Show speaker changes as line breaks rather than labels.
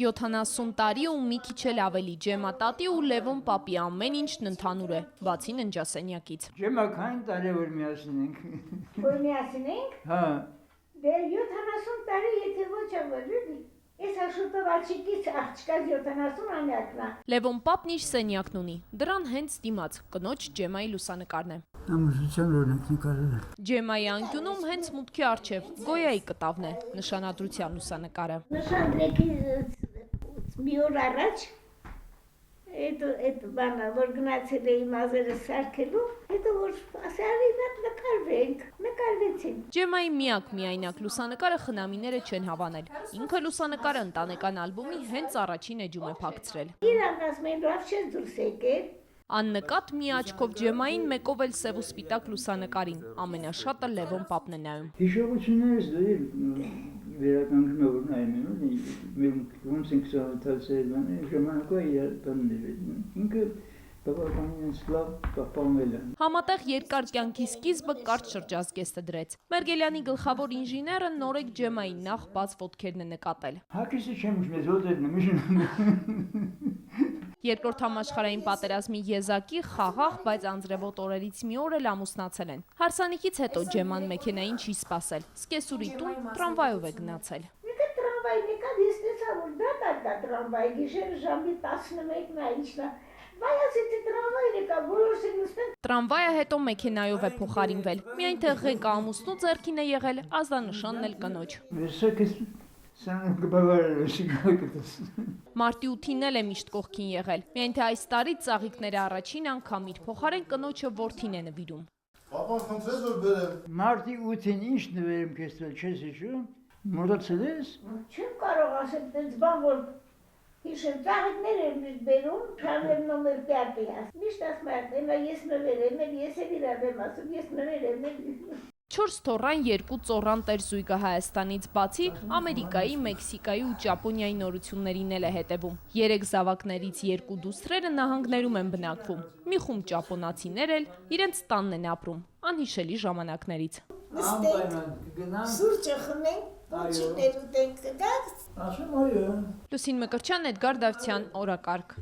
70 տարի ու մի քիչ էլ ավելի Ջեմա տատի ու Լևոն պապի ամեն ինչն ընդհանուր է, բացի ննջասենյակից։
Ջեմա, քանի տարի որ միասին ենք։
Որ միասին ենք։
Հա։
Դե 70 տարի եթե ոչ ավելի։ Ես աշուտով աչիկից աղջկա 70 ամյակն է։
Լևոն պապն իր սենյակն ունի, դրան հենց դիմաց կնոջ Ջեմայի լուսանկարն է։
Ամուսության օրենք նկարել։
Ջեմայի անկյունում հենց մուտքի առջև Գոյայի կտավն է, նշանադրության լուսանկարը։
Նշանдрեքի մի օր առաջ այդ բանը որ գնացել էի մազերը սարքելու, հետո որ ասարի մատ նկարվեցին։
Ջեմայի միակ միայնակ լուսանկարը խնամիները չեն հավանել։ Ինքը լուսանկարը ընտանեկան ալբոմի հենց առաջին էջում է փակցրել։
Իրանք ասում են լավ չես դուրս եկել։
Աննկատ մի աչքով Ջեմային, մեկով էլ սև ու սպիտակ լուսանկարին, ամենաշատը Լևոն պապն է նայում։
Հիշողություններս վերականգնում որ նայում եմ, մենք ոնց ենք ծանոթացել, ժամանակվա իր տաններ, ինքը բավականին լավ պահպանվել է։
Համատեղ երկար կյանքի սկիզբը կարճ շրջազգեստը դրեց։ Մերգելյանի գլխավոր ինժեները նորեկ Ջեմայի նախ բաց ոտքերն է նկատել։
Հակիսը չեմ ուշ մեզ ոտերն
Երկրորդ համաշխարհային պատերազմի եզակի խաղաղ, բայց անձրևոտ օրերից մի օր էլ ամուսնացել են։ Հարսանիքից հետո Ջեման մեքենային չի սպասել։ Սկեսուրի տուն տրամվայով է գնացել։
Մեկը տրամվայն եկավ, ես տեսա որ դա տրամվայ գիշերը ժամի 11-ն է ինչն է։ Բայասիցի տրամվայն եկավ, բոլորս են ուստեն։
Տրամվայը հետո մեքենայով է փոխարինվել։ Միայն թե ղեկը ամուսնու ձեռքին է եղել, ազդանշանն էլ կնոջ։ Մարտի 8-ին էլ է միշտ կողքին եղել։ Միայն թե այս տարի ծաղիկները առաջին անգամ իր փոխարեն կնոջը որդին է նվիրում։
Պապան խնդրեց որ բերեմ։
Մարտի 8-ին ինչ նվերեմ քեստել չես հիշում։ Մոռացել ես։
Չեմ կարող ասել դες բան որ հիշեմ ծաղիկներ եմ միշտ բերում, քաներ նոմեր 5-ի ասում։ Միշտ ասում եմ, ես նվերեմ, ես էլ իրար եմ ասում, ես նվերեմ։
4 թոռան 2 ծոռան տերզույգը Հայաստանից բացի Ամերիկայի, Մեքսիկայի ու Ճապոնիայի նորություններին էլ է հետևում։ 3 զավակներից 2 դուստրերը նահանգներում են բնակվում։ Մի խումբ ճապոնացիներ էլ իրենց տանն են ապրում, անհիշելի ժամանակներից։
Սուրճը խմենք, ոչիններ ուտենք, գաց։
Ասում այո։
Լուսին Մկրտչյան, Էդգար Դավթյան, օրակարգ։